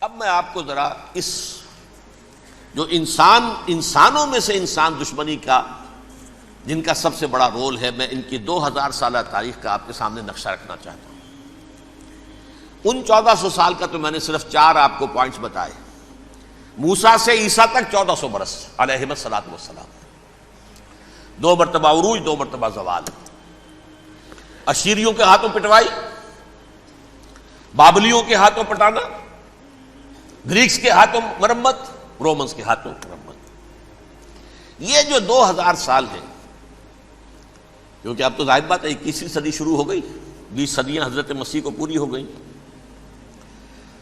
اب میں آپ کو ذرا اس جو انسانوں میں سے انسان دشمنی کا جن کا سب سے بڑا رول ہے، میں ان کی 2000 سالہ تاریخ کا آپ کے سامنے نقشہ رکھنا چاہتا ہوں۔ ان 1400 سال کا تو میں نے صرف 4 آپ کو پوائنٹس بتائے۔ موسیٰ سے عیسیٰ تک 1400 برس علیہ الصلوۃ والسلام، 2 مرتبہ عروج، 2 مرتبہ زوال، اشیریوں کے ہاتھوں پٹوائی، بابلیوں کے ہاتھوں پٹانا، گریکس کے ہاتھوں مرمت، رومنس کے ہاتھوں مرمت۔ یہ جو 2000 سال ہیں، کیونکہ اب تو ظاہر بات ہے 21ویں صدی شروع ہو گئی، 20 صدیاں حضرت مسیح کو پوری ہو گئیں۔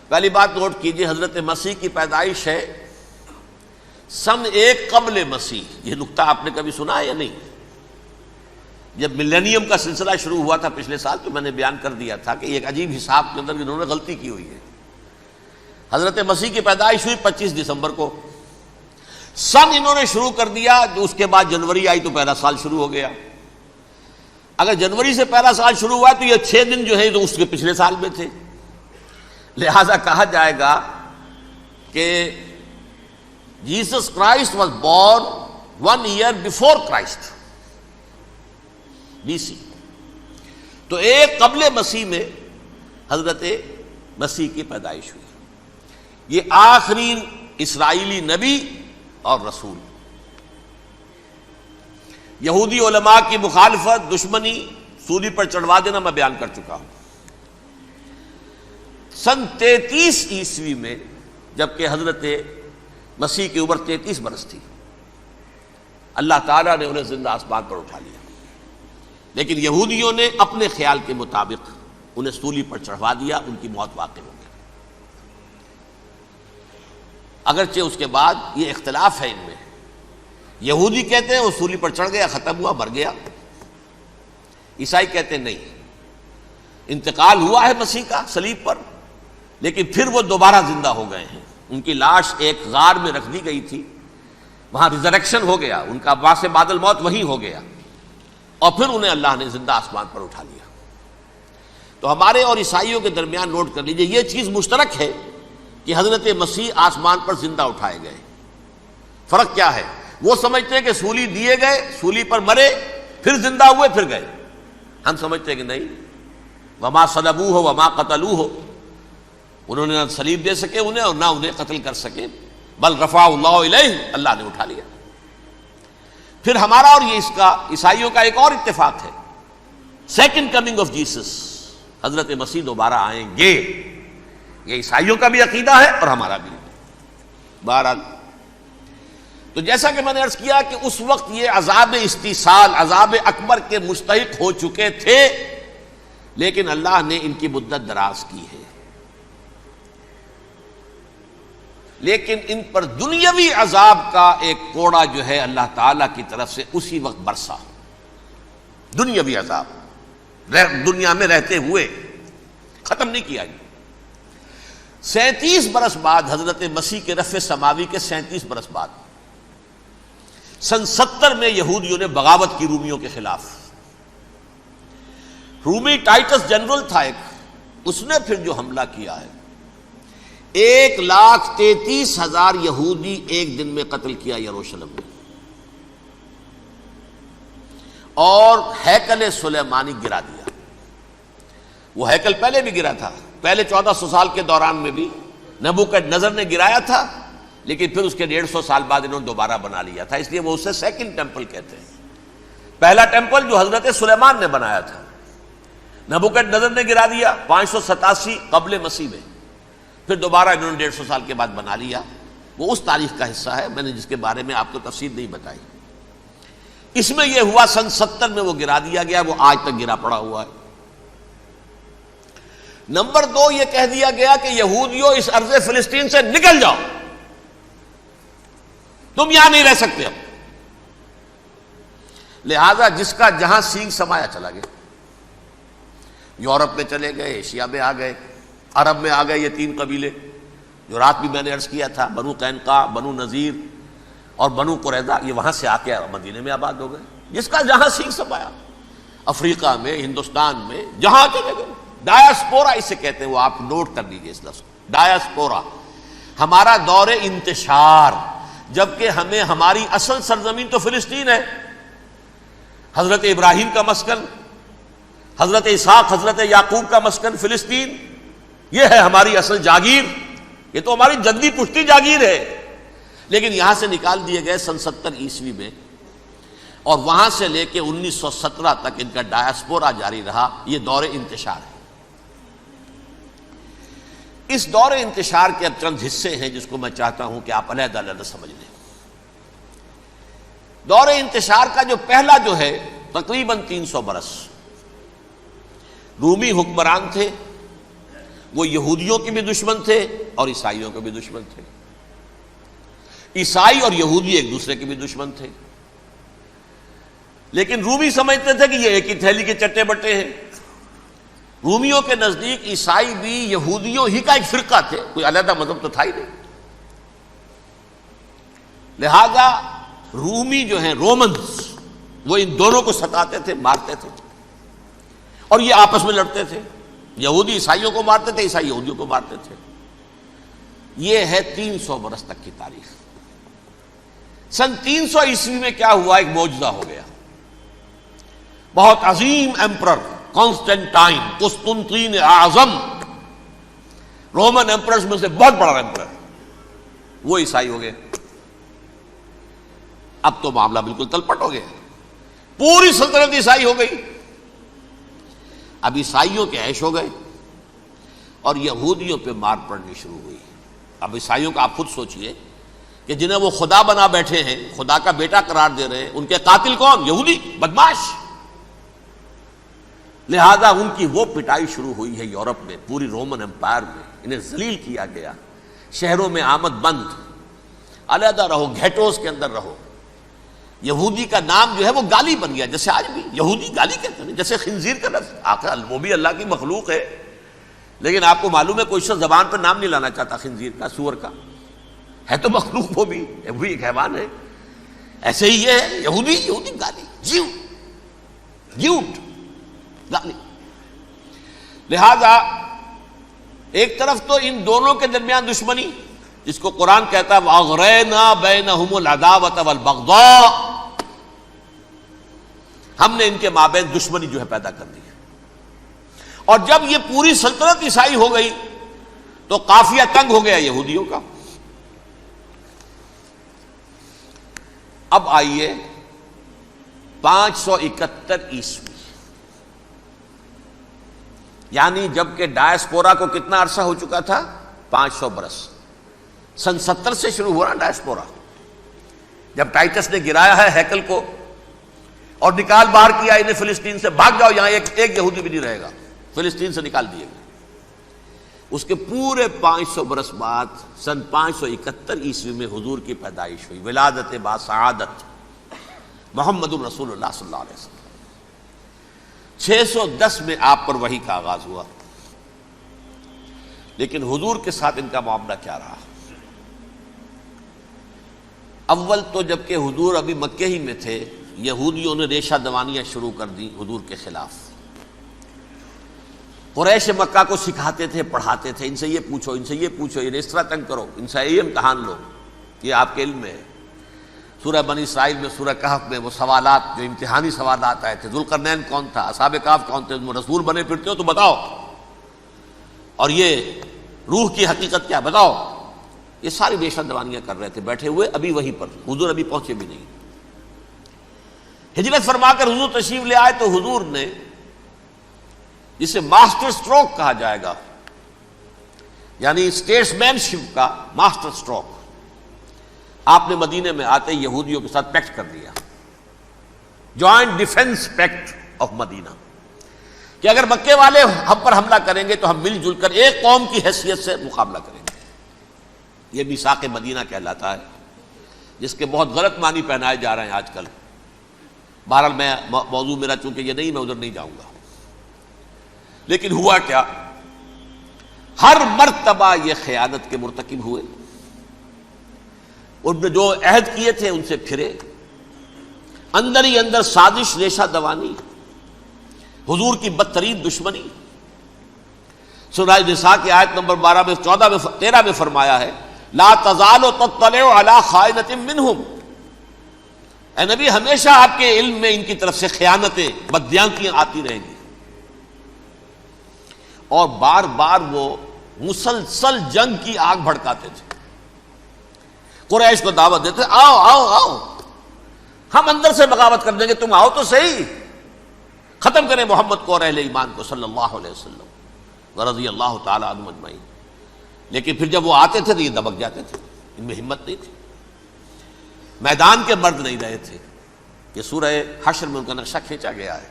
پہلی بات نوٹ کیجئے، حضرت مسیح کی پیدائش ہے سن 1 قبل مسیح۔ یہ نقطہ آپ نے کبھی سنا ہے یا نہیں؟ جب ملینیم کا سلسلہ شروع ہوا تھا پچھلے سال، تو میں نے بیان کر دیا تھا کہ ایک عجیب حساب کے اندر انہوں نے غلطی کی ہوئی ہے۔ حضرت مسیح کی پیدائش ہوئی 25 دسمبر کو، سن انہوں نے شروع کر دیا، جو اس کے بعد جنوری آئی تو پہلا سال شروع ہو گیا۔ اگر جنوری سے پہلا سال شروع ہوا تو یہ 6 دن جو ہے تو اس کے پچھلے سال میں تھے، لہذا کہا جائے گا کہ Jesus Christ was born 1 year before Christ, BC۔ تو 1 قبل مسیح میں حضرت مسیح کی پیدائش ہوئی۔ یہ آخری اسرائیلی نبی اور رسول۔ یہودی علماء کی مخالفت، دشمنی، سولی پر چڑھوا دینا میں بیان کر چکا ہوں۔ سن 33 عیسوی میں، جبکہ حضرت مسیح کی عمر 33 برس تھی، اللہ تعالیٰ نے انہیں زندہ آسمان پر اٹھا لیا، لیکن یہودیوں نے اپنے خیال کے مطابق انہیں سولی پر چڑھوا دیا، ان کی موت واقع ہو گئی۔ اگرچہ اس کے بعد یہ اختلاف ہے ان میں، یہودی کہتے ہیں وہ سولی پر چڑھ گیا، ختم ہوا، مر گیا۔ عیسائی کہتے ہیں نہیں، انتقال ہوا ہے مسیح کا صلیب پر، لیکن پھر وہ دوبارہ زندہ ہو گئے ہیں۔ ان کی لاش ایک غار میں رکھ دی گئی تھی، وہاں ریزریکشن ہو گیا، ان کا باعث بعد الموت وہی ہو گیا، اور پھر انہیں اللہ نے زندہ آسمان پر اٹھا لیا۔ تو ہمارے اور عیسائیوں کے درمیان نوٹ کر لیجئے، یہ چیز مشترک ہے کہ حضرت مسیح آسمان پر زندہ اٹھائے گئے۔ فرق کیا ہے؟ وہ سمجھتے ہیں کہ سولی دیے گئے، سولی پر مرے، پھر زندہ ہوئے، پھر گئے۔ ہم سمجھتے ہیں کہ نہیں، وما صلبوہ وما قتلوہ، انہوں نے نہ صلیب دے سکے انہیں اور نہ انہیں قتل کر سکے، بل رفع اللہ الیہ، اللہ نے اٹھا لیا۔ پھر ہمارا اور یہ اس کا عیسائیوں کا ایک اور اتفاق ہے، سیکنڈ کمنگ آف جیسس، حضرت مسیح دوبارہ آئیں گے۔ یہ عیسائیوں کا بھی عقیدہ ہے اور ہمارا بھی۔ بہرحال تو جیسا کہ میں نے عرض کیا کہ اس وقت یہ عذاب استیصال، عذاب اکبر کے مستحق ہو چکے تھے، لیکن اللہ نے ان کی مدت دراز کی ہے۔ لیکن ان پر دنیاوی عذاب کا ایک کوڑا جو ہے اللہ تعالیٰ کی طرف سے اسی وقت برسا، دنیاوی عذاب دنیا میں رہتے ہوئے ختم نہیں کیا۔ 37 برس بعد، حضرت مسیح کے رفع سماوی کے 37 برس بعد، سن 70 میں یہودیوں نے بغاوت کی رومیوں کے خلاف۔ رومی ٹائٹس جنرل تھا ایک، اس نے پھر جو حملہ کیا ہے، 1,33,000 یہودی ایک دن میں قتل کیا یروشلم میں، اور ہیکل سلیمانی گرا دیا۔ وہ ہیکل پہلے بھی گرا تھا، پہلے 1400 سال کے دوران میں بھی نبوکڈنضر نے گرایا تھا، لیکن پھر اس کے 150 سال بعد انہوں نے دوبارہ بنا لیا تھا، اس لیے وہ اسے سیکنڈ ٹیمپل کہتے ہیں۔ پہلا ٹیمپل جو حضرت سلیمان نے بنایا تھا، نبوکڈنضر نے گرا دیا 587 قبل مسیح میں، پھر دوبارہ انہوں نے 150 سال کے بعد بنا لیا۔ وہ اس تاریخ کا حصہ ہے، میں نے جس کے بارے میں آپ کو تفصیل نہیں بتائی۔ اس میں یہ ہوا سن 70 میں وہ گرا دیا گیا، وہ آج تک گرا پڑا ہوا ہے۔ نمبر 2، یہ کہہ دیا گیا کہ یہودیوں اس ارض فلسطین سے نکل جاؤ، تم یہاں نہیں رہ سکتے اب۔ لہذا جس کا جہاں سینگ سمایا چلا گیا، یورپ میں چلے گئے، ایشیا میں آ گئے، عرب میں آ گئے۔ یہ 3 قبیلے جو رات بھی میں نے عرض کیا تھا، بنو قینقاع، بنو نذیر اور بنو قریظہ، یہ وہاں سے آ کے مدینے میں آباد ہو گئے، جس کا جہاں سینگ سمایا۔ افریقہ میں، ہندوستان میں، جہاں چلے گئے۔ ڈایاسپورا اسے کہتے ہیں، وہ آپ نوٹ کر لیجیے اس لفظ کو، ڈایاسپورا، ہمارا دور انتشار، جبکہ ہمیں ہماری اصل سرزمین تو فلسطین ہے، حضرت ابراہیم کا مسکن، حضرت اسحاق حضرت یعقوب کا مسکن فلسطین، یہ ہے ہماری اصل جاگیر، یہ تو ہماری جدی پشتی جاگیر ہے، لیکن یہاں سے نکال دیے گئے سن 70 عیسوی میں، اور وہاں سے لے کے 1917 تک ان کا ڈایاسپورا جاری رہا۔ یہ دور انتشار ہے۔ اس دور انتشار کے اب چند حصے ہیں جس کو میں چاہتا ہوں کہ آپ علیحدہ علیحدہ سمجھ لیں۔ دور انتشار کا جو پہلا جو ہے تقریباً 300 برس، رومی حکمران تھے، وہ یہودیوں کے بھی دشمن تھے اور عیسائیوں کے بھی دشمن تھے، عیسائی اور یہودی ایک دوسرے کے بھی دشمن تھے، لیکن رومی سمجھتے تھے کہ یہ ایک ہی تھیلی کے چٹے بٹے ہیں۔ رومیوں کے نزدیک عیسائی بھی یہودیوں ہی کا ایک فرقہ تھے، کوئی علیحدہ مذہب تو تھا ہی نہیں، لہذا رومی جو ہیں رومنز وہ ان دونوں کو ستاتے تھے، مارتے تھے، اور یہ آپس میں لڑتے تھے، یہودی عیسائیوں کو مارتے تھے، عیسائی یہودیوں کو مارتے تھے۔ یہ ہے 300 برس تک کی تاریخ۔ سن 300 عیسوی میں کیا ہوا؟ ایک معجزہ ہو گیا۔ بہت عظیم ایمپرر کانسٹینٹائن، قسطنطین اعظم، رومن ایمپررز میں سے بہت بڑا ایمپرر، وہ عیسائی ہو گئے۔ اب تو معاملہ بالکل تلپٹ ہو گیا، پوری سلطنت عیسائی ہو گئی۔ اب عیسائیوں کے عیش ہو گئے اور یہودیوں پہ مار پڑنی شروع ہوئی۔ اب عیسائیوں کا آپ خود سوچئے کہ جنہیں وہ خدا بنا بیٹھے ہیں، خدا کا بیٹا قرار دے رہے ہیں، ان کے قاتل کون؟ یہودی بدماش۔ لہذا ان کی وہ پٹائی شروع ہوئی ہے یورپ میں، پوری رومن امپائر میں، انہیں ذلیل کیا گیا، شہروں میں آمد بند، علیحدہ رہو، گھیٹوز کے اندر رہو۔ یہودی کا نام جو ہے وہ گالی بن گیا، جیسے آج بھی یہودی گالی کہتے ہیں، جیسے خنزیر کا لفظ، آخر وہ بھی اللہ کی مخلوق ہے، لیکن آپ کو معلوم ہے کوئی شخص زبان پر نام نہیں لانا چاہتا خنزیر کا، سور کا، ہے تو مخلوق، وہ بھی ایک حیوان ہے۔ ایسے ہی یہ ہے یہودی، یہودی گالی، جیوٹ گالی۔ لہذا ایک طرف تو ان دونوں کے درمیان دشمنی، جس کو قرآن کہتا ہے وَأَغْرَيْنَا بَيْنَهُمُ الْعَدَاوَةَ وَالْبَغْضَاءَ، ہم نے ان کے مابین دشمنی جو ہے پیدا کر دی ہے۔ اور جب یہ پوری سلطنت عیسائی ہو گئی تو قافیہ تنگ ہو گیا یہودیوں کا۔ اب آئیے 571 عیسوی، یعنی جب کہ ڈایاسپورا کو کتنا عرصہ ہو چکا تھا؟ 500 برس۔ سن 70 سے شروع ہوا ڈایاسپورا، جب ٹائٹس نے گرایا ہے ہیکل کو اور نکال باہر کیا انہیں فلسطین سے، بھاگ جاؤ، یہاں ایک یہودی بھی نہیں رہے گا، فلسطین سے نکال دیے گئے۔ اس کے پورے 500 برس بعد سن 571 عیسوی میں حضور کی پیدائش ہوئی، ولادت باسعادت محمد رسول اللہ صلی اللہ علیہ وسلم۔ 610 میں آپ پر وحی کا آغاز ہوا، لیکن حضور کے ساتھ ان کا معاملہ کیا رہا؟ اول تو جب کہ حضور ابھی مکے ہی میں تھے، یہودیوں نے ریشہ دوانیاں شروع کر دی حضور کے خلاف۔ قریش مکہ کو سکھاتے تھے، پڑھاتے تھے، ان سے یہ پوچھو، ان سے یہ پوچھو، انہیں اس طرح تنگ کرو، ان سے یہ امتحان لو، یہ آپ کے علم میں ہے۔ سورہ بنی اسرائیل میں، سورہ کہف میں وہ سوالات جو امتحانی سوالات آئے تھے، ذوالقرنین کون تھا، اصحاب کہف کون تھے، تم رسول بنے پھرتے ہو تو بتاؤ، اور یہ روح کی حقیقت کیا بتاؤ، یہ ساری ریشہ دوانیاں کر رہے تھے بیٹھے ہوئے، ابھی وہیں پر حضور ابھی پہنچے بھی نہیں۔ ہجرت فرما کر حضور تشریف لے آئے تو حضور نے، جسے ماسٹر سٹروک کہا جائے گا، یعنی اسٹیٹس مین شپ کا ماسٹر سٹروک، آپ نے مدینے میں آتے یہودیوں کے ساتھ پیکٹ کر دیا، جوائنٹ ڈیفنس پیکٹ آف مدینہ، کہ اگر مکے والے ہم پر حملہ کریں گے تو ہم مل جل کر ایک قوم کی حیثیت سے مقابلہ کریں گے۔ یہ میثاق مدینہ کہلاتا ہے، جس کے بہت غلط معنی پہنائے جا رہے ہیں آج کل۔ بہرحال میں موضوع میرا چونکہ یہ نہیں، میں ادھر نہیں جاؤں گا، لیکن ہوا کیا؟ ہر مرتبہ یہ خیانت کے مرتکب ہوئے، ان نے جو عہد کیے تھے ان سے پھرے، اندر ہی اندر سازش، ریشہ دوانی، حضور کی بدترین دشمنی۔ سورہ نساء کی آیت نمبر 12 میں 13 میں فرمایا ہے لا تزال تطلع علی خائنۃ منہم، اے نبی ہمیشہ آپ کے علم میں ان کی طرف سے خیانتیں، بددیانتیاں آتی رہیں گی. اور بار بار وہ مسلسل جنگ کی آگ بھڑکاتے تھے. قریش کو دعوت دیتے، آؤ آؤ آؤ ہم اندر سے بغاوت کر دیں گے، تم آؤ تو صحیح، ختم کریں محمد کو اور اہل ایمان کو صلی اللہ علیہ وسلم ورضی اللہ تعالی عنہم اجمعین. لیکن پھر جب وہ آتے تھے تو یہ دبک جاتے تھے، ان میں ہمت نہیں تھی، میدان کے مرد نہیں رہے تھے. یہ سورہ حشر میں ان کا نقشہ کھینچا گیا ہے.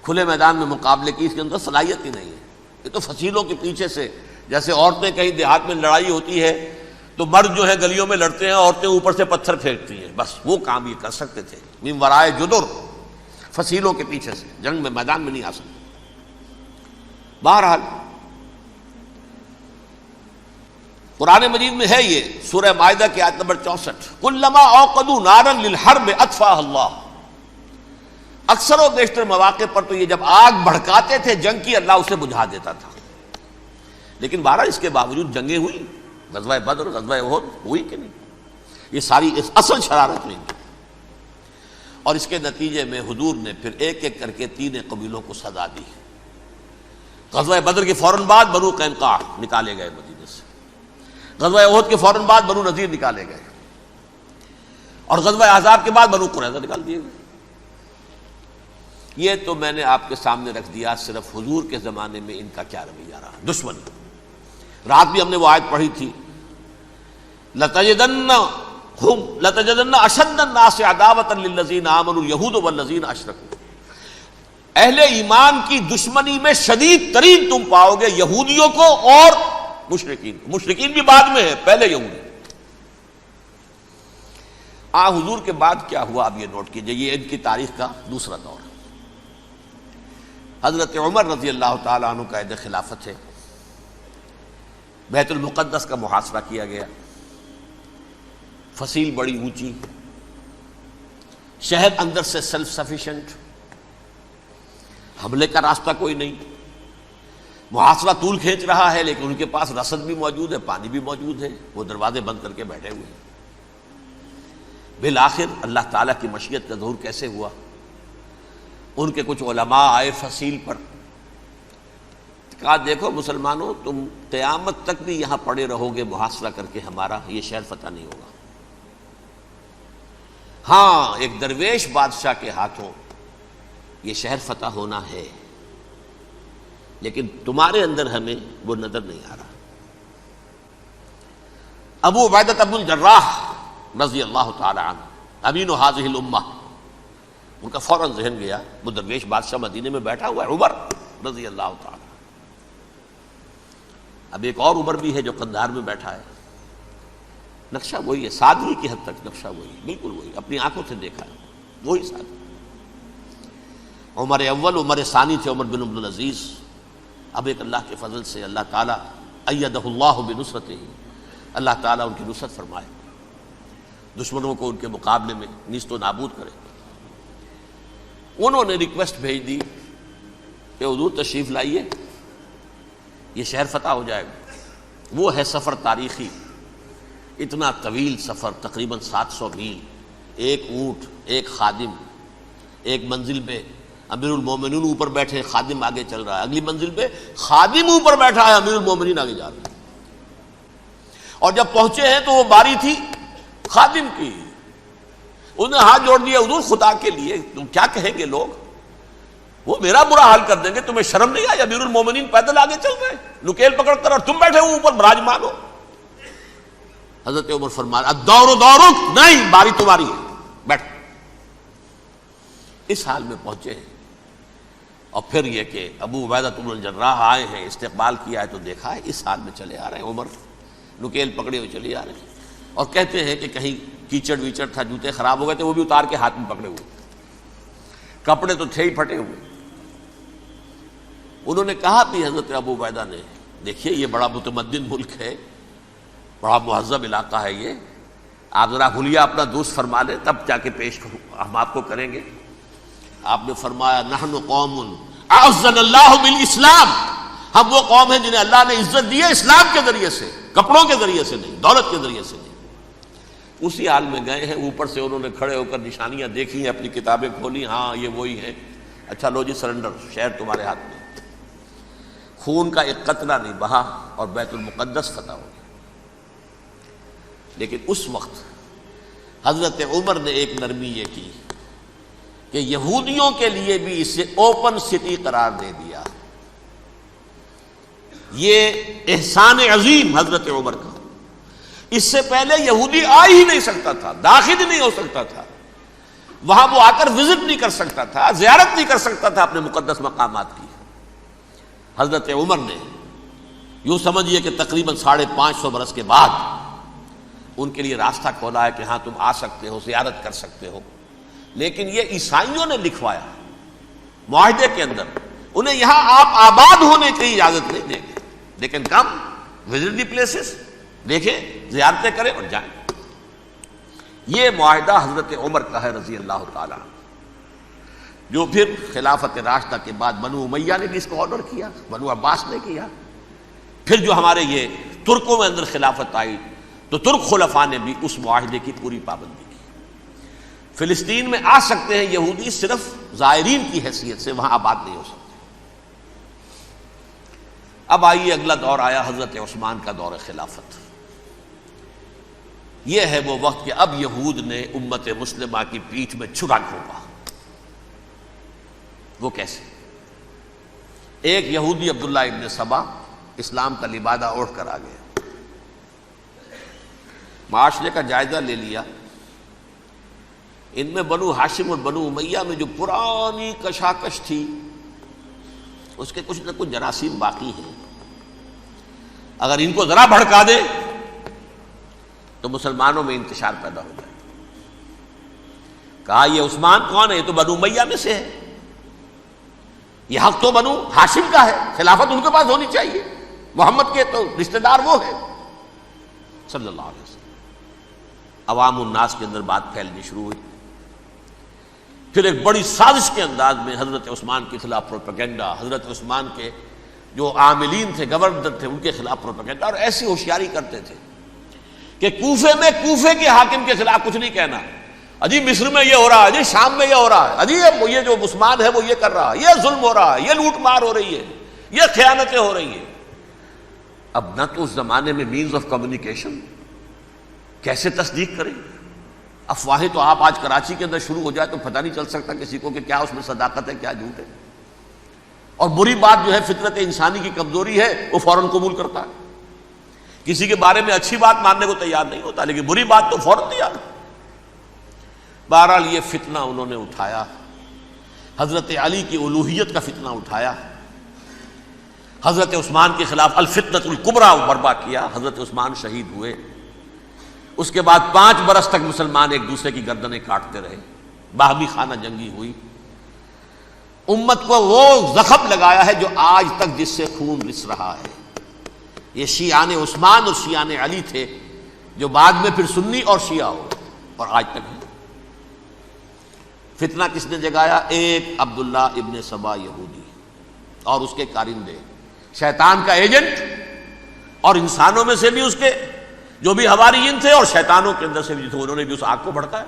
کھلے میدان میں مقابلے کی اس کے اندر صلاحیت ہی نہیں ہے. یہ تو فصیلوں کے پیچھے سے، جیسے عورتیں کہیں دیہات میں لڑائی ہوتی ہے تو مرد جو ہے گلیوں میں لڑتے ہیں، عورتیں اوپر سے پتھر پھینکتی ہیں، بس وہ کام یہ کر سکتے تھے. من ورائے جدر، فصیلوں کے پیچھے سے، جنگ میں میدان میں نہیں آ سکتے. بہرحال قرآن مجید میں ہے یہ سورہ مائدہ کی آیت نمبر 64، کلما اوقدوا نارا للحرب اطفاها اللہ. اکثر و بیشتر مواقع پر تو یہ جب آگ بھڑکاتے تھے جنگ کی، اللہ اسے بجھا دیتا تھا. لیکن بہرحال اس کے باوجود جنگیں ہوئی، غزوہ بدر، غزوہ احد ہوئی کہ نہیں؟ یہ ساری اصل شرارت ہوئی. اور اس کے نتیجے میں حضور نے پھر ایک ایک کر کے 3 قبیلوں کو سزا دی. غزوہ بدر کے فوراً بعد بنو قینقاع نکالے گئے مدینے سے، غزوہ احد کے فوراً بعد بنو نذیر نکالے گئے، اور غزوہ احزاب کے بعد بنو قریظہ نکال دیے گئے. یہ تو میں نے آپ کے سامنے رکھ دیا صرف حضور کے زمانے میں ان کا کیا رویہ رہا. دشمن، رات بھی ہم نے وہ آیت پڑھی تھی، لَتَجِدَنَّ أَشَدَّ النَّاسِ عَدَاوَةً لِلَّذِينَ آمَنُوا الْيَهُودُ وَالَّذِينَ أَشْرَكُوا. اہل ایمان کی دشمنی میں شدید ترین تم پاؤ گے یہودیوں کو اور مشرکین. مشرکین بھی بعد میں ہے، پہلے یہودی. حضور کے بعد کیا ہوا اب یہ نوٹ کیجئے، یہ ان کی تاریخ کا دوسرا دور ہے. حضرت عمر رضی اللہ تعالیٰ عنہ کا عہد خلافت ہے. بیت المقدس کا محاصرہ کیا گیا، فصیل بڑی اونچی، شہر اندر سے سیلف سفیشینٹ، حملے کا راستہ کوئی نہیں. محاصرہ طول کھینچ رہا ہے لیکن ان کے پاس رسد بھی موجود ہے، پانی بھی موجود ہے، وہ دروازے بند کر کے بیٹھے ہوئے ہیں. بالآخر اللہ تعالیٰ کی مشیت کا ظہور کیسے ہوا؟ ان کے کچھ علماء آئے فصیل پر، کہا دیکھو مسلمانوں، تم قیامت تک بھی یہاں پڑے رہو گے محاصرہ کر کے، ہمارا یہ شہر فتح نہیں ہوگا. ہاں ایک درویش بادشاہ کے ہاتھوں یہ شہر فتح ہونا ہے، لیکن تمہارے اندر ہمیں وہ نظر نہیں آ رہا. ابو عبیدہ بن الجراح رضی اللہ تعالی عنہ، امین هذه الامہ، ان کا فوراً ذہن گیا وہ درویش بادشاہ مدینے میں بیٹھا ہوا ہے عمر رضی اللہ تعالی. اب ایک اور عمر بھی ہے جو قندھار میں بیٹھا ہے. نقشہ وہی ہے، سادگی کی حد تک نقشہ وہی، بالکل وہی، اپنی آنکھوں سے دیکھا ہے وہی سادگی. عمر اول، عمر ثانی تھے عمر بن عبد العزیز. اب ایک اللہ کے فضل سے اللہ تعالیٰ ایدہ اللہ بنصرتہ، اللہ تعالیٰ ان کی نصرت فرمائے، دشمنوں کو ان کے مقابلے میں نیست و نابود کرے. انہوں نے ریکویسٹ بھیج دی کہ حضور تشریف لائیے، یہ شہر فتح ہو جائے گا. وہ ہے سفر تاریخی، اتنا طویل سفر، تقریباً 700 میل، ایک اونٹ، ایک خادم، ایک منزل پہ امیر المومنین اوپر بیٹھے، خادم آگے چل رہا ہے، اگلی منزل پہ خادم اوپر بیٹھا ہے، امیر المومنین آگے جا رہے ہیں. اور جب پہنچے ہیں تو وہ باری تھی خادم کی. انہوں نے ہاتھ جوڑ دیا، حضور خدا کے لیے تم کیا کہیں گے لوگ، وہ میرا برا حال کر دیں گے، تمہیں شرم نہیں آئی؟ امیر المومنین پیدل آگے چل رہے ہیں نکیل پکڑ کر، اور تم بیٹھے ہو اوپر براجمان ہو. حضرت عمر فرمایا الدور دورک، نہیں باری تمہاری ہے، بیٹھ. اس حال میں پہنچے ہیں. اور پھر یہ کہ ابو عبیدہ بن الجراح آئے ہیں، استقبال کیا ہے تو دیکھا ہے اس حال میں چلے آ رہے ہیں. عمر نکیل پکڑے ہوئے چلے آ رہے ہیں، اور کہتے ہیں کہ کہیں کیچڑ ویچڑ تھا، جوتے خراب ہو گئے تھے، وہ بھی اتار کے ہاتھ میں پکڑے ہوئے، کپڑے تو تھے ہی پھٹے ہوئے. انہوں نے کہا بھی حضرت ابو عبیدہ نے، دیکھیے یہ بڑا متمدن ملک ہے، بڑا مہذب علاقہ ہے یہ، آپ ذرا حلیہ اپنا دوست فرما لیں تب جا کے پیش ہم آپ کو کریں گے. آپ نے فرمایا نحن قوم اعزنا اللہ بالاسلام، ہم وہ قوم ہیں جنہیں اللہ نے عزت دی ہے اسلام کے ذریعے سے. کپڑوں کے ذریعے سے نہیں، دولت کے ذریعے سے نہیں۔ اسی حال میں گئے ہیں، اوپر سے انہوں نے کھڑے ہو کر نشانیاں دیکھی ہیں، اپنی کتابیں کھولی، ہاں یہ وہی ہے، اچھا لو جی سرنڈر، شہر تمہارے ہاتھ میں۔ خون کا ایک قطرہ نہیں بہا اور بیت المقدس فتح ہو گیا۔ لیکن اس وقت حضرت عمر نے ایک نرمی یہ کی کہ یہودیوں کے لیے بھی اسے اوپن سٹی قرار دے دیا۔ یہ احسان عظیم حضرت عمر کا، اس سے پہلے یہودی آ ہی نہیں سکتا تھا، داخل ہی نہیں ہو سکتا تھا، وہاں وہ آ کر وزٹ نہیں کر سکتا تھا، زیارت نہیں کر سکتا تھا اپنے مقدس مقامات کی۔ حضرت عمر نے یوں سمجھیے کہ تقریباً 550 برس کے بعد ان کے لیے راستہ کھولا ہے کہ ہاں تم آ سکتے ہو، زیارت کر سکتے ہو۔ لیکن یہ عیسائیوں نے لکھوایا معاہدے کے اندر، انہیں یہاں آپ آباد ہونے کی اجازت نہیں دیں گے، لیکن کم وزٹ دی پلیسز، دیکھیں زیارتیں کریں اور جائیں۔ یہ معاہدہ حضرت عمر کا ہے رضی اللہ تعالیٰ، جو پھر خلافت راشدہ کے بعد بنو امیہ نے بھی اس کو آرڈر کیا، بنو عباس نے کیا، پھر جو ہمارے یہ ترکوں میں اندر خلافت آئی تو ترک خلفاء نے بھی اس معاہدے کی پوری پابندی کی۔ فلسطین میں آ سکتے ہیں یہودی صرف زائرین کی حیثیت سے، وہاں آباد نہیں ہو سکتے۔ اب آئیے اگلا دور آیا حضرت عثمان کا دور خلافت۔ یہ ہے وہ وقت کہ اب یہود نے امت مسلمہ کی پیٹھ میں چھرا گھونپا۔ وہ کیسے؟ ایک یہودی عبداللہ ابن سبا اسلام کا لبادہ اوڑھ کر آ گیا، معاشرے کا جائزہ لے لیا، ان میں بنو ہاشم اور بنو امیہ میں جو پرانی کشاکش تھی اس کے کچھ نہ کچھ جراثیم باقی ہیں، اگر ان کو ذرا بھڑکا دے تو مسلمانوں میں انتشار پیدا ہو جائے۔ کہا یہ عثمان کون ہے؟ یہ تو بنو امیہ میں سے ہے، یہ حق تو بنو ہاشم کا ہے، خلافت ان کے پاس ہونی چاہیے، محمد کے تو رشتہ دار وہ ہے صلی اللہ علیہ وسلم۔ عوام الناس کے اندر بات پھیلنی شروع ہوئی، پھر ایک بڑی سازش کے انداز میں حضرت عثمان کے خلاف پروپیگنڈا، حضرت عثمان کے جو عاملین تھے، گورنر تھے، ان کے خلاف پروپیگنڈا، اور ایسی ہوشیاری کرتے تھے کہ کوفے میں کوفے کے حاکم کے خلاف کچھ نہیں کہنا، اجی مصر میں یہ ہو رہا ہے، اجی شام میں یہ ہو رہا ہے، اجی یہ جو عثمان ہے وہ یہ کر رہا ہے، یہ ظلم ہو رہا ہے، یہ لوٹ مار ہو رہی ہے، یہ خیانتیں ہو رہی ہیں۔ اب نہ تو اس زمانے میں مینز آف کمیونیکیشن، کیسے تصدیق کریں؟ افواہیں تو آپ آج کراچی کے اندر شروع ہو جائے تو پتہ نہیں چل سکتا کسی کو کہ کیا اس میں صداقت ہے کیا جھوٹ ہے، اور بری بات جو ہے فطرت انسانی کی کمزوری ہے وہ فوراً قبول کرتا ہے، کسی کے بارے میں اچھی بات ماننے کو تیار نہیں ہوتا لیکن بری بات تو فوراً تیار۔ بہرحال یہ فتنہ انہوں نے اٹھایا، حضرت علی کی الوہیت کا فتنہ اٹھایا، حضرت عثمان کے خلاف الفتنۃ الکبریٰ برپا کیا، حضرت عثمان شہید ہوئے۔ اس کے بعد 5 برس تک مسلمان ایک دوسرے کی گردنیں کاٹتے رہے، باہمی خانہ جنگی ہوئی، امت کو وہ زخم لگایا ہے جو آج تک جس سے خون رس رہا ہے۔ یہ شیعان عثمان اور شیعان علی تھے جو بعد میں پھر سنی اور شیعہ ہو اور آج تک ہے۔ فتنہ کس نے جگایا؟ ایک عبداللہ ابن سبا یہودی اور اس کے کارندے، شیطان کا ایجنٹ، اور انسانوں میں سے بھی اس کے جو بھی حواریین تھے اور شیطانوں کے اندر سے بھی تھے، انہوں نے بھی اس آگ کو بھڑکایا۔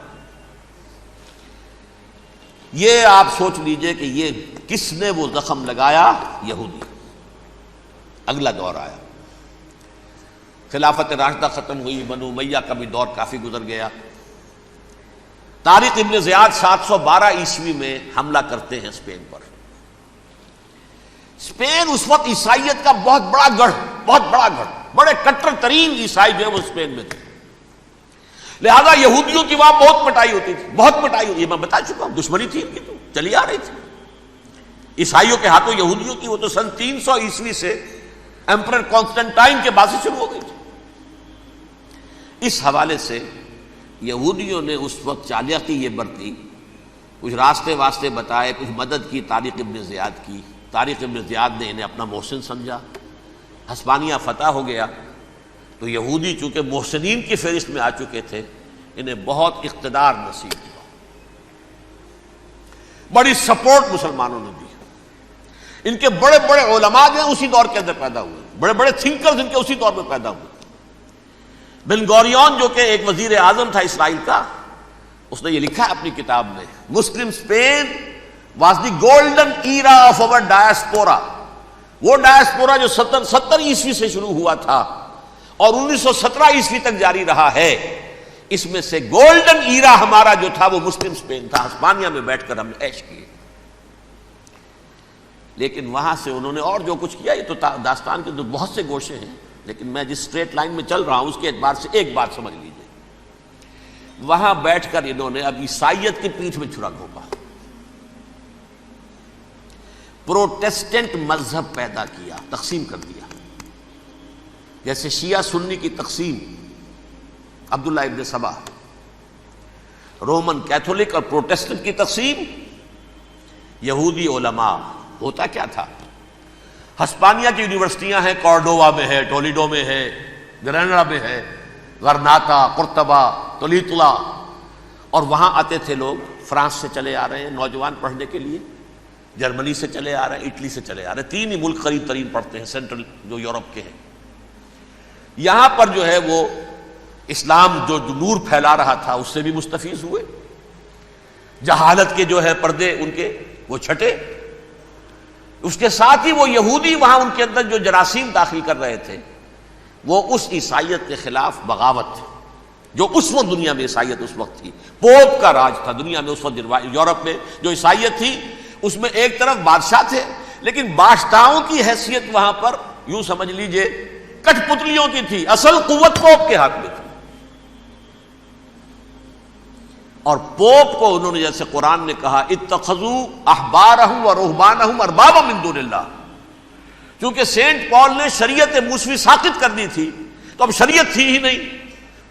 یہ آپ سوچ لیجئے کہ یہ کس نے وہ زخم لگایا؟ یہودی۔ اگلا دور آیا، خلافت راشدہ ختم ہوئی، بنو امیہ کا بھی دور کافی گزر گیا۔ طارق ابن زیاد 712 عیسوی میں حملہ کرتے ہیں اسپین پر۔ اسپین اس وقت عیسائیت کا بہت بڑا گڑھ، بڑے کٹر ترین عیسائی جو ہے وہ اسپین میں تھے، لہذا یہودیوں کی وہاں بہت پٹائی ہوتی تھی، بہت پٹائی ہوتی ہے، میں بتا چکا ہوں، دشمنی تھی ان کی تو چلی آ رہی تھی عیسائیوں کے ہاتھوں یہودیوں کی، وہ تو سن 300 عیسوی سے ایمپرر کانسٹنٹائن کے بعد سے شروع ہو گئی تھی۔ اس حوالے سے یہودیوں نے اس وقت چالاکی یہ برتی، کچھ راستے واسطے بتائے، کچھ مدد کی طارق ابن زیاد کی۔ طارق ابن زیاد نے انہیں اپنا محسن سمجھا، ہسپانیہ فتح ہو گیا تو یہودی چونکہ محسنین کی فہرست میں آ چکے تھے، انہیں بہت اقتدار نصیب ہوا، بڑی سپورٹ مسلمانوں نے دی۔ ان کے بڑے بڑے علماء جو ہیں اسی دور کے اندر پیدا ہوئے، بڑے بڑے تھنکرز ان کے اسی دور میں پیدا ہوئے۔ بن گوریون جو کہ ایک وزیر اعظم تھا اسرائیل کا، اس نے یہ لکھا ہے اپنی کتاب میں، Muslim Spain was the golden era of our diaspora. وہ ڈائسپورا جو 70 عیسوی سے شروع ہوا تھا اور 1917 عیسوی تک جاری رہا ہے، اس میں سے گولڈن ایرا ہمارا جو تھا وہ مسلم اسپین تھا. ہسپانیہ میں بیٹھ کر ہم نے عیش کیے. لیکن وہاں سے انہوں نے اور جو کچھ کیا، یہ تو داستان کے بہت سے گوشے ہیں، لیکن میں جس اسٹریٹ لائن میں چل رہا ہوں اس کے اعتبار سے ایک بات سمجھ لیجیے. وہاں بیٹھ کر انہوں نے اب عیسائیت کی پیٹھ میں چھرا گھونپا، پروٹیسٹنٹ مذہب پیدا کیا، تقسیم کر دیا. جیسے شیعہ سنی کی تقسیم، عبداللہ ابن سبا. رومن کیتھولک اور پروٹیسٹنٹ کی تقسیم، یہودی علماء. ہوتا کیا تھا؟ ہسپانیہ کی یونیورسٹیاں ہیں، کارڈووا میں ہے، ٹولیڈو میں ہے، گریناڈا میں ہے، غرناطہ، قرطبہ، تولیتلا، اور وہاں آتے تھے لوگ. فرانس سے چلے آ رہے ہیں نوجوان پڑھنے کے لیے، جرمنی سے چلے آ رہے ہیں، اٹلی سے چلے آ رہے ہیں. 3 ہی ملک قریب ترین پڑھتے ہیں سینٹرل جو یورپ کے ہیں. یہاں پر جو ہے وہ اسلام جو نور پھیلا رہا تھا اس سے بھی مستفیض ہوئے. جہالت کے جو ہے پردے ان کے وہ چھٹے. اس کے ساتھ ہی وہ یہودی وہاں ان کے اندر جو جراثیم داخل کر رہے تھے، وہ اس عیسائیت کے خلاف بغاوت جو اس وقت دنیا میں عیسائیت اس وقت تھی. پوپ کا راج تھا دنیا میں اس وقت. یورپ میں جو عیسائیت تھی اس میں ایک طرف بادشاہ تھے، لیکن بادشاہوں کی حیثیت وہاں پر یوں سمجھ لیجئے کٹ پتلیوں کی تھی. اصل قوت پوپ کے ہاتھ میں تھی. اور پوپ کو انہوں نے جیسے قرآن نے کہا اتخذوا احبارهم ورهبانهم اربابا من دون اللہ، چونکہ سینٹ پال نے شریعت موسوی ساقط کر دی تھی تو اب شریعت تھی ہی نہیں.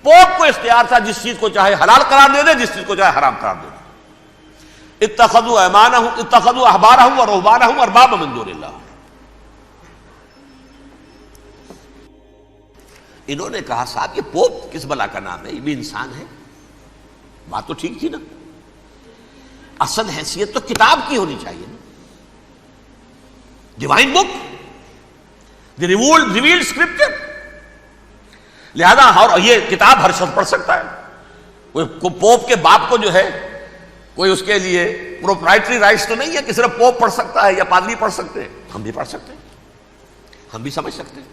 پوپ کو اختیار تھا جس چیز کو چاہے حلال قرار دے دے، جس چیز کو چاہے حرام قرار دے دے. اتخذوا احبارهم ورهبانهم اربابا من دون اللہ. انہوں نے کہا صاحب یہ پوپ کس بلا کا نام ہے، یہ بھی انسان ہے. بات تو ٹھیک تھی نا، اصل حیثیت تو کتاب کی ہونی چاہیے نا، ڈیوائن بک، دی ریویلڈ اسکرپچر. لہذا اور یہ کتاب ہر شخص پڑھ سکتا ہے. کوئی پوپ کے باپ کو جو ہے کوئی اس کے لیے پروپرائٹری رائٹس تو نہیں ہے کہ صرف پوپ پڑھ سکتا ہے یا پادری پڑھ سکتے ہیں. ہم بھی پڑھ سکتے ہیں، ہم بھی سمجھ سکتے ہیں.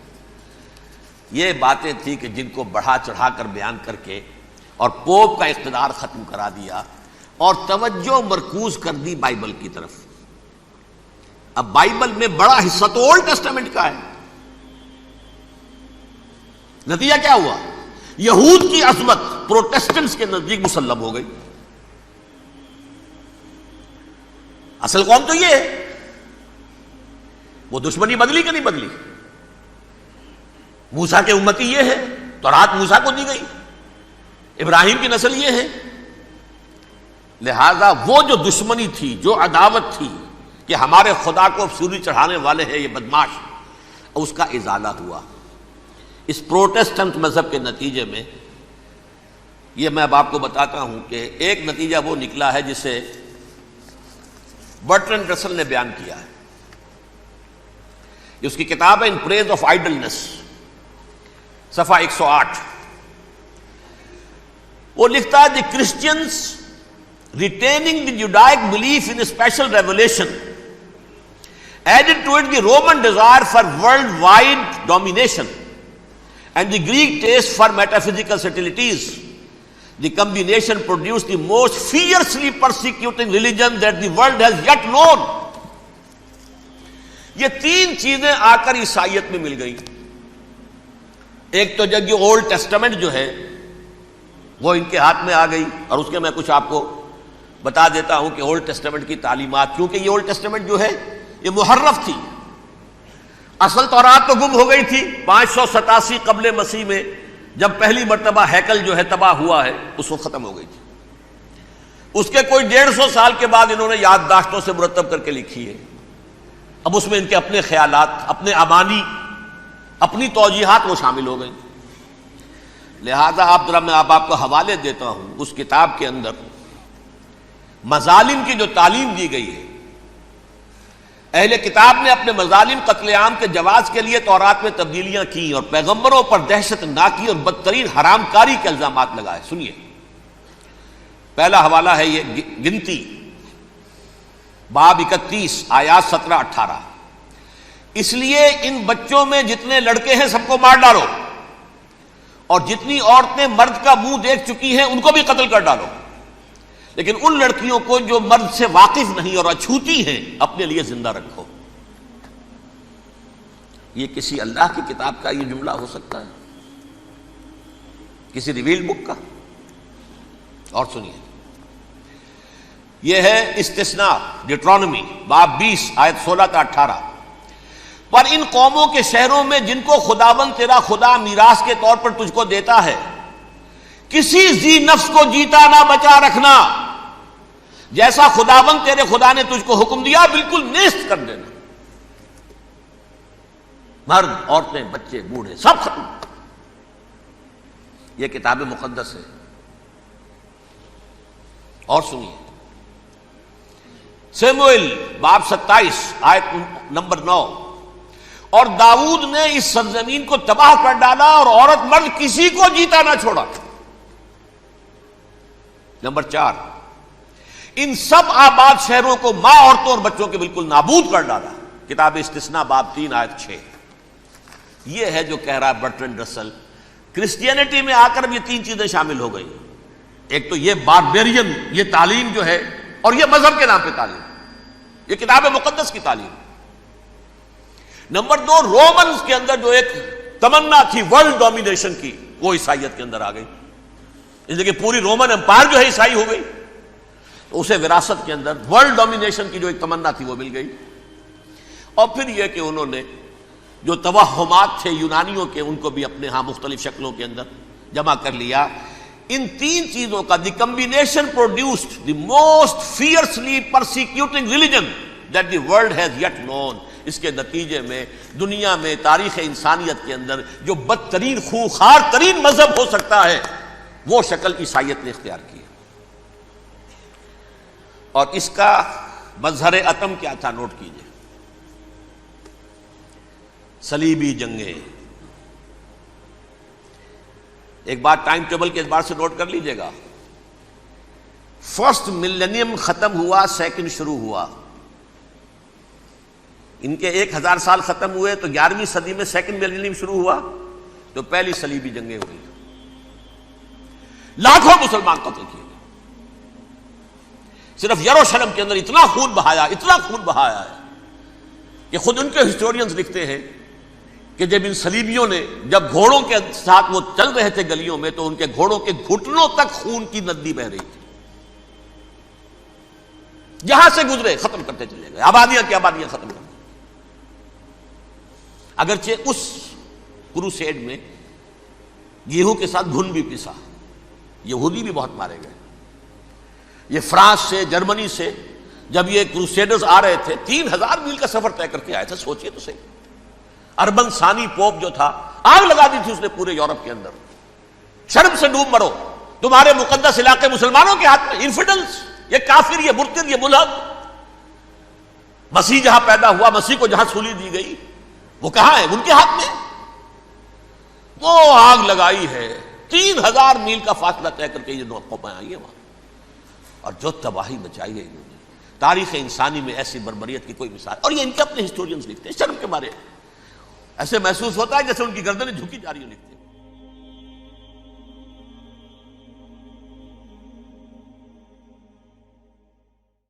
یہ باتیں تھی کہ جن کو بڑھا چڑھا کر بیان کر کے اور پوپ کا اقتدار ختم کرا دیا اور توجہ مرکوز کر دی بائبل کی طرف. اب بائبل میں بڑا حصہ تو اولڈ ٹیسٹامنٹ کا ہے. نتیجہ کیا ہوا؟ یہود کی عظمت پروٹیسٹنٹس کے نزدیک مسلم ہو گئی. اصل قوم تو یہ ہے. وہ دشمنی بدلی کہ نہیں بدلی؟ موسیٰ کے امتی یہ ہے، تورات موسیٰ کو دی گئی، ابراہیم کی نسل یہ ہے. لہذا وہ جو دشمنی تھی، جو عداوت تھی کہ ہمارے خدا کو سولی چڑھانے والے ہیں یہ بدماش، اس کا ازالہ ہوا. اس پروٹیسٹنٹ مذہب کے نتیجے میں یہ میں اب آپ کو بتاتا ہوں کہ ایک نتیجہ وہ نکلا ہے جسے برٹرنڈ رسل نے بیان کیا ہے. اس کی کتاب ہے ان پریز آف آئیڈلنس، صفحہ 108. وہ لکھتا ہے the Christians retaining the Judaic belief in special revelation added to it the Roman desire for worldwide domination and the Greek taste for metaphysical subtleties. The combination produced the most fiercely persecuting religion that the world has yet known. یہ 3 چیزیں آ کر عیسائیت میں مل گئی. ایک تو جب یہ اولڈ ٹیسٹمنٹ جو ہے وہ ان کے ہاتھ میں آ گئی، اور اس کے میں کچھ آپ کو بتا دیتا ہوں کہ اولڈ ٹیسٹمنٹ کی تعلیمات، کیونکہ یہ اولڈ ٹیسٹمنٹ جو ہے یہ محرف تھی. اصل تورات تو گم ہو گئی تھی 587 قبل مسیح میں، جب پہلی مرتبہ ہیکل جو ہے تباہ ہوا ہے اس وقت ختم ہو گئی تھی. اس کے کوئی 150 سال کے بعد انہوں نے یادداشتوں سے مرتب کر کے لکھی ہے. اب اس میں ان کے اپنے خیالات، اپنے امانی، اپنی توجیحات وہ شامل ہو گئی. لہذا آپ ذرا میں آپ کو حوالے دیتا ہوں اس کتاب کے اندر مظالم کی جو تعلیم دی گئی ہے. اہل کتاب نے اپنے مظالم قتل عام کے جواز کے لیے تورات میں تبدیلیاں کی اور پیغمبروں پر دہشت ناکی اور بدترین حرام کاری کے الزامات لگائے. سنیے، پہلا حوالہ ہے یہ گنتی باب 31 آیات 17-18. اس لیے ان بچوں میں جتنے لڑکے ہیں سب کو مار ڈالو، اور جتنی عورتیں مرد کا منہ دیکھ چکی ہیں ان کو بھی قتل کر ڈالو، لیکن ان لڑکیوں کو جو مرد سے واقف نہیں اور اچھوتی ہیں اپنے لیے زندہ رکھو. یہ کسی اللہ کی کتاب کا یہ جملہ ہو سکتا ہے؟ کسی ریویل بک کا؟ اور سنیے، یہ ہے استثناء ڈیٹرانومی باب 20 آیت 16-18. پر ان قوموں کے شہروں میں جن کو خداوند تیرا خدا میراث کے طور پر تجھ کو دیتا ہے، کسی ذی نفس کو جیتا نہ بچا رکھنا، جیسا خداوند تیرے خدا نے تجھ کو حکم دیا بالکل نیست کر دینا. مرد، عورتیں، بچے، بوڑھے سب ختم. یہ کتاب مقدس ہے. اور سنیے، سیموئیل باب 27 آیت نمبر 9. اور داؤد نے اس سرزمین کو تباہ کر ڈالا اور عورت مرد کسی کو جیتا نہ چھوڑا. نمبر 4، ان سب آباد شہروں کو ماں، عورتوں اور بچوں کے بالکل نابود کر ڈالا. کتاب استثناء باب 3 آیت 6. یہ ہے جو کہہ رہا ہے برٹرنڈ رسل، کرسچینٹی میں آ کر اب یہ تین چیزیں شامل ہو گئی. ایک تو یہ باربیرین یہ تعلیم جو ہے، اور یہ مذہب کے نام پہ تعلیم، یہ کتاب مقدس کی تعلیم. نمبر 2، رومنز کے اندر جو ایک تمنا تھی ورلڈ ڈومینیشن کی، وہ عیسائیت کے اندر آ گئی. اس لیے کہ پوری رومن امپائر جو ہے عیسائی ہو گئی، تو اسے وراثت کے اندر ورلڈ ڈومینیشن کی جو ایک تمنا تھی وہ مل گئی. اور پھر یہ کہ انہوں نے جو توہمات تھے یونانیوں کے، ان کو بھی اپنے ہاں مختلف شکلوں کے اندر جمع کر لیا. ان تین چیزوں کا the combination produced the most fiercely persecuting religion that the world has yet known. اس کے نتیجے میں دنیا میں تاریخ انسانیت کے اندر جو بدترین خونخوار ترین مذہب ہو سکتا ہے وہ شکل عیسائیت نے اختیار کی. اور اس کا مظہر عتم کیا تھا؟ نوٹ کیجئے، صلیبی جنگیں. ایک بات ٹائم ٹیبل کے اعتبار سے نوٹ کر لیجئے گا. فرسٹ ملینیم ختم ہوا، سیکنڈ شروع ہوا. ان کے 1000 سال ختم ہوئے تو 11ویں صدی میں سیکنڈ ملینیم شروع ہوا، تو پہلی صلیبی جنگیں ہوئی. لاکھوں مسلمان قتل کیے گئے. صرف یروشلم کے اندر اتنا خون بہایا ہے کہ خود ان کے ہسٹورینز لکھتے ہیں کہ جب ان صلیبیوں نے جب گھوڑوں کے ساتھ وہ چل رہے تھے گلیوں میں، تو ان کے گھوڑوں کے گھٹنوں تک خون کی ندی بہ رہی تھی. جہاں سے گزرے ختم کرتے چلے گئے، آبادیاں کی آبادیاں ختم کر دی. اگرچہ اس کروسیڈ میں گیہوں کے ساتھ گھن بھی پسا، یہودی بھی بہت مارے گئے. یہ فرانس سے، جرمنی سے جب یہ کروسیڈرز آ رہے تھے، 3000 میل کا سفر طے کر کے آئے تھے. سوچئے تو صحیح. اربن ثانی پوپ جو تھا، آگ لگا دی تھی اس نے پورے یورپ کے اندر. شرم سے ڈوب مرو، تمہارے مقدس علاقے مسلمانوں کے ہاتھ میں. انفیڈلز، یہ کافر، یہ مرتد، یہ ملحد. مسیح جہاں پیدا ہوا، مسیح کو جہاں سولی دی گئی، وہ کہاں ہے؟ ان کے ہاتھ میں. وہ آگ لگائی ہے، 3000 میل کا فاصلہ طے کر کے یہ قومیں آئی ہیں وہاں، اور جو تباہی مچائی ہے انہوں نے. تاریخ انسانی میں ایسی بربریت کی کوئی مثال. اور یہ ان کے اپنے ہسٹورینز لکھتے ہیں. شرم کے مارے ایسے محسوس ہوتا ہے جیسے ان کی گردنیں جھکی جا رہی ہیں. لکھتے ہیں